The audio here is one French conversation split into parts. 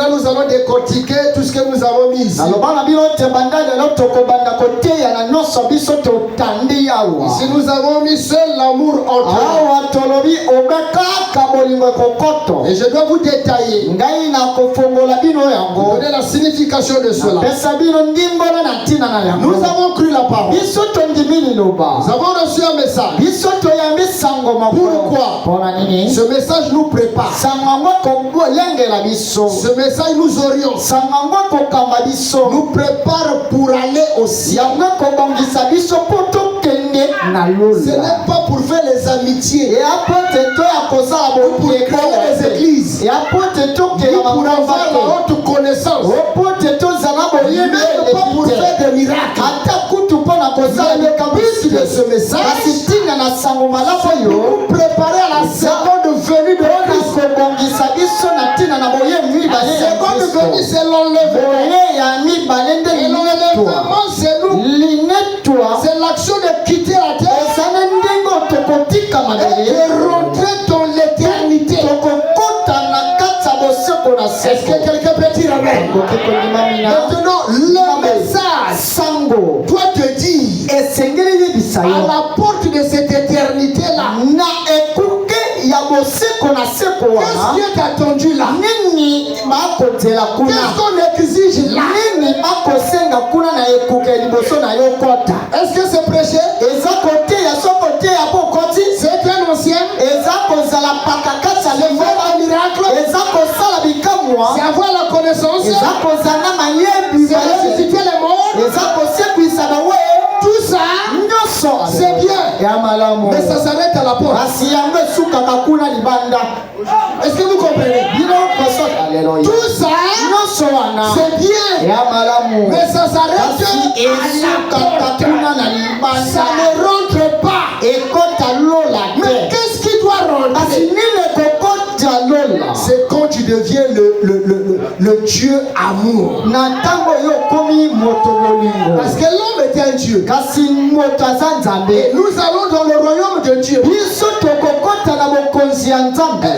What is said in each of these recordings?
Maintenant, nous allons décortiquer tout ce que nous avons mis ici. Ici, nous avons mis seul l'amour entre eux. Et je dois vous détailler. Donner la signification de cela. Nous avons cru la parole. Nous avons reçu un message. Pourquoi? Ce message nous prépare. Ce message nous oriente. Nous prépare pour aller au ciel. Ce n'est pas pour faire les amitiés, pour créer les églises, pour avoir la haute connaissance, même pas pour faire des miracles. Le but de ce message, nous préparer à la seconde venue de Christ. La seconde venue, c'est l'enlèvement. Et l'enlèvement, c'est nous. C'est l'action de quitter la terre et de rentrer dans l'éternité. Est-ce que quelqu'un peut dire amen? Maintenant, le message doit te dire à la porte de cette éternité-là, qu'est-ce qui est attendu là? Qu'est-ce qu'on exige là? Est-ce que c'est prêché? C'est un ancien? C'est voir un miracle? C'est avoir la connaissance? C'est ressusciter les morts? Tout ça, c'est bien. Mais ça s'arrête à la porte. Est-ce que vous comprenez? Tout ça, c'est bien. Mais ça s'arrête à la porte. Ça ne rentre pas. Mais qu'est-ce qui doit rentrer? C'est quand tu deviens le Dieu amour. Parce que l'homme était un Dieu. Et nous allons dans le royaume de Dieu.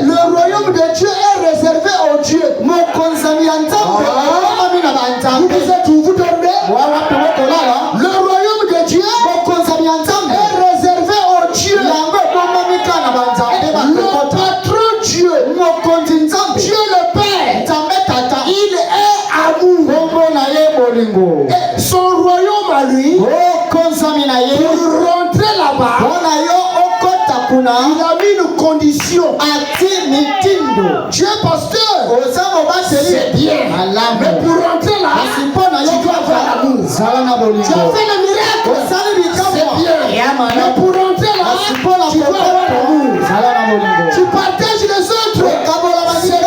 Le royaume de Dieu est réservé aux dieux. Vous êtes où? Vous dormez? Le royaume de Dieu est réservé aux dieux. Le patron Dieu, Dieu le Père, il est amour. Et son royaume à lui, pour rentrer là-bas, il a mis une condition. Tu es pasteur, c'est bien. Mais pour rentrer là, tu dois avoir l'amour. Tu as fait le miracle, c'est bien. Mais pour rentrer là, tu dois avoir l'amour. Tu partages les autres, c'est bien.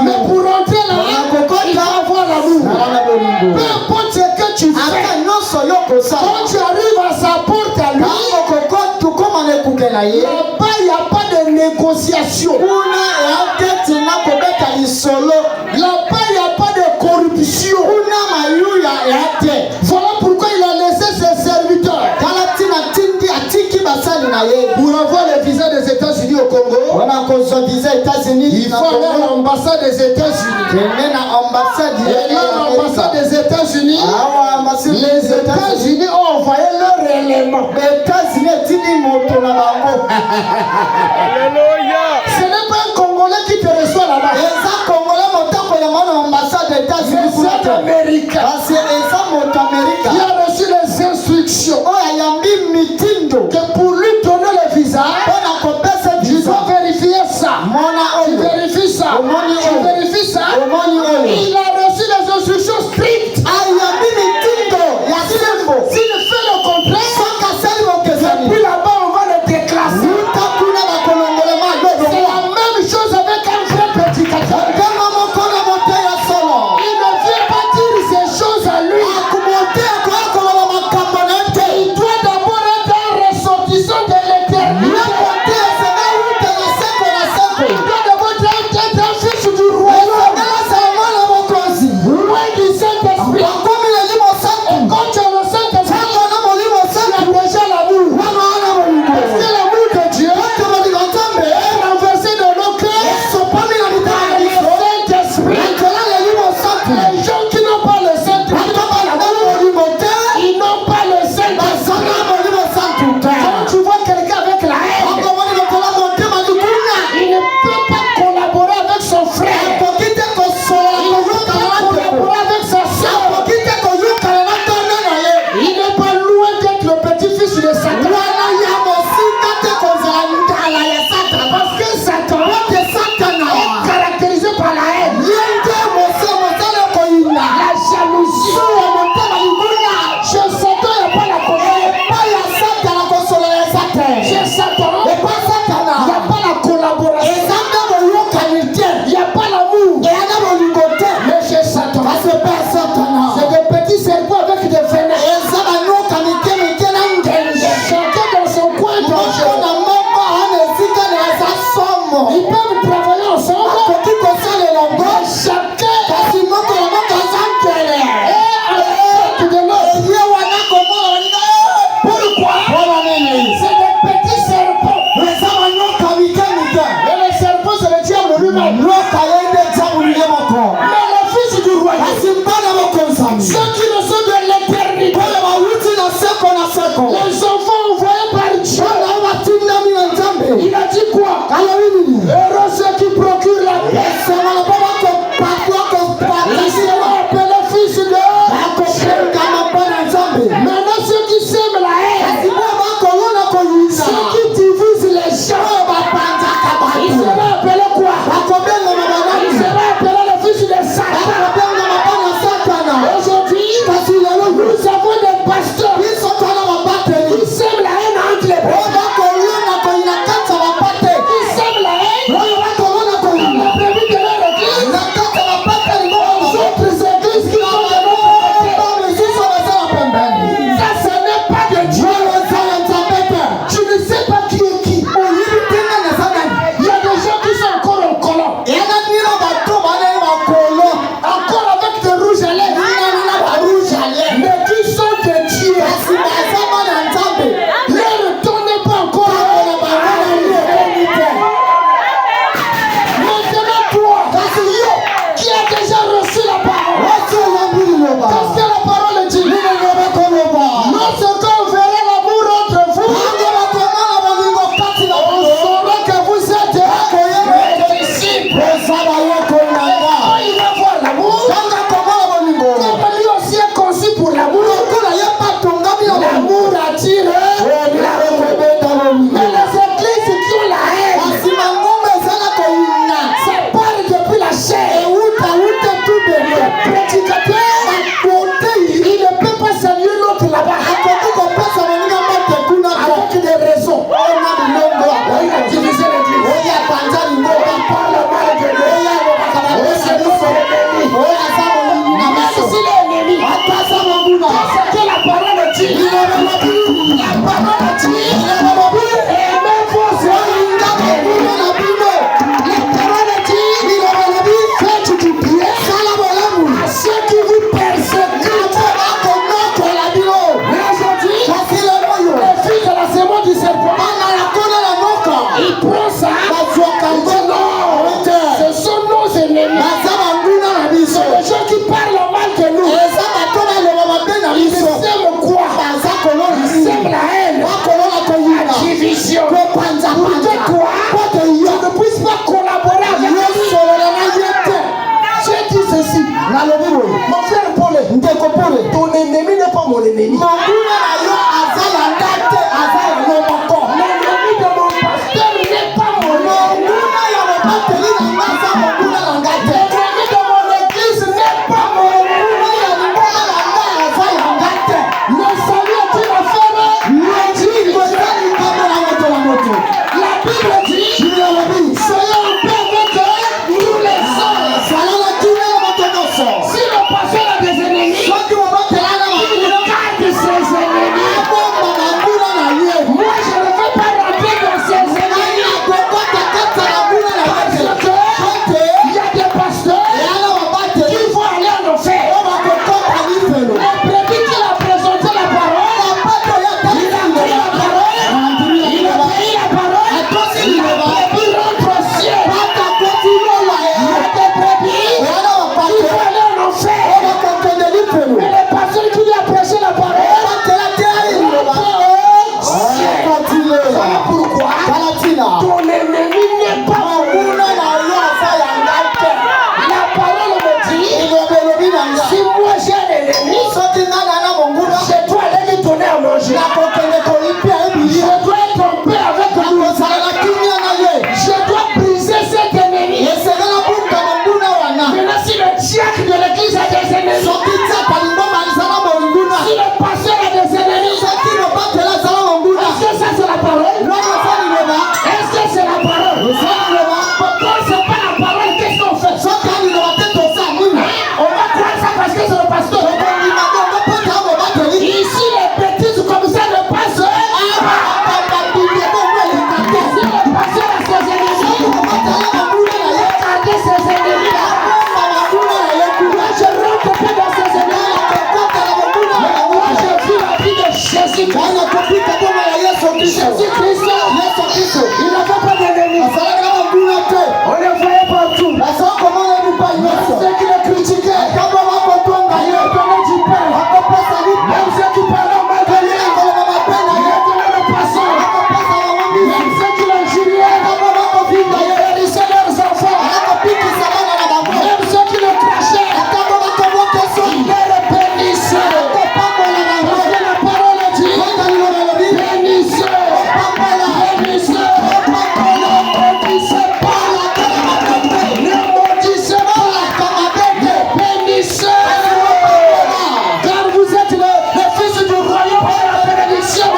Mais pour rentrer là, il faut avoir l'amour. Peu importe ce que tu fais, quand tu arrives à sa porte à lui, là-bas, il n'y a pas de négociation. Là-bas, il n'y a pas de corruption. Voilà pourquoi il a laissé ses serviteurs. Pour avoir le visa des États-Unis au Congo, il faut aller à l'ambassade des États-Unis. Et là, l'ambassade des États-Unis, les États-Unis ont envoyé leur élément. Alléluia. Ce n'est pas un Congolais qui te reçoit là-bas. C'est un Américain qui a reçu les instructions que pour lui donner le visa, tu dois vérifier ça. Tu vérifies ça. Tu vérifies ça. Il a reçu les instructions strictes. S'il fait le contraire, depuis là-bas on va le déclasser. C'est la même chose avec un vrai prédicateur. Il ne vient pas dire ces choses à lui. Mon frère Paul, ton ennemi n'est pas mon ennemi. L'ennemi de mon pasteur n'est pas mon ennemi. L'ennemi de mon église n'est pas mon ennemi. Le salut est une affaire. La Bible dit, soyons en paix avec nous les hommes. Si le pasteur a des ennemis, il garde ses ennemis. Moi, je ne veux pas rentrer dans ses ennemis. Parce qu'il y a des pasteurs qui vont aller en enfer. Les brebis qu'il a présenté la parole, il a pris la parole, il a pris la parole, la brebis rentre au ciel. Il y a des brebis qui vont aller en enfer. Mais les pasteurs qui lui a prêché la parole, pourquoi ton ennemi n'est pas mon ennemi. La parole me dit, si moi j'ai un ennemi, je dois aller lui donner à manger. Je dois être en paix avec lui. Je dois briser cet ennemi. Maintenant, si le diacre de l'église a des ennemis, si le pasteur a des ennemis, est-ce que ça c'est la parole? Est-ce que c'est la parole? Quand c'est pas la parole, qu'est-ce qu'on fait? On va croire ça parce que c'est le pasteur. Ici, les bêtises comme ça ne passent pas. Si le pasteur a ses ennemis, regardez ses ennemis. Moi, je rentre pas dans ses ennemis. Moi, je vis la vie de Jésus-Christ. Jésus-Christ, il n'avait pas d'ennemis. On le voyait partout. Même ceux qui le critiquaient, il leur donnait du pain. Même ceux qui parlaient mal de lui, il leur donnait le poisson. Même ceux qui l'injuriaient, il guérissait leurs enfants. Même ceux qui le crachaient, il les bénissait. Parce que la parole dit, bénissez, bénissez, ne maudissez pas, bénissez. Car vous êtes le fils du royaume de la bénédiction.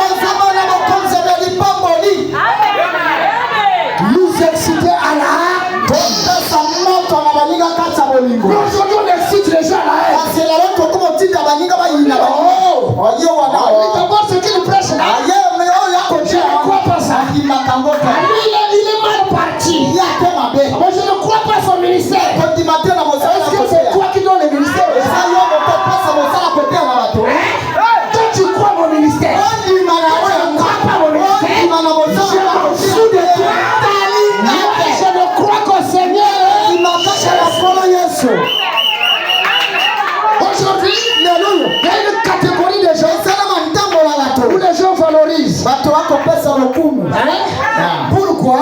Nous exciter à la haine. Aujourd'hui, on excite les gens à la haine. D'abord, ce qu'il prêche là, je ne crois pas ça. Lui, il est mal parti. Moi, je ne crois pas son ministère. Est-ce que c'est toi qui donnes le ministère? Toi, tu crois mon ministère? Je ne crois pas mon ministère. Je m'en fous de toi. Moi, je ne crois qu'au Seigneur. Aujourd'hui, il y a une catégorie de gens où les gens valorisent. Pourquoi?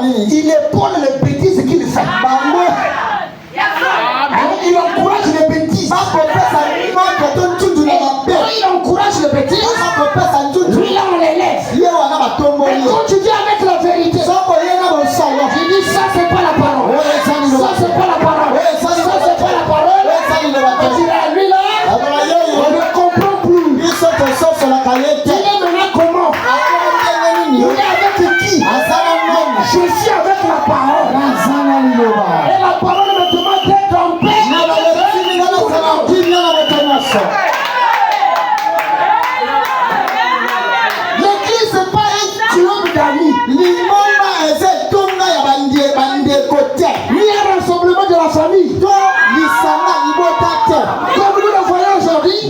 Il épaule les bêtises qu'il fait. Il encourage les bêtises. Il encourage les bêtises. Lui, là, on les laisse. Et quand tu dis avec la vérité, il dit ça, c'est pas la parole. Ça, c'est pas la parole. Ça, c'est pas la parole. Il dit lui, là, on ne comprend plus. Il est maintenant comment? Il est avec qui? Je suis avec la parole. Et la parole me demande d'être en paix. L'église n'est pas un club d'amis. Ni un rassemblement de la famille. Comme nous le voyons aujourd'hui,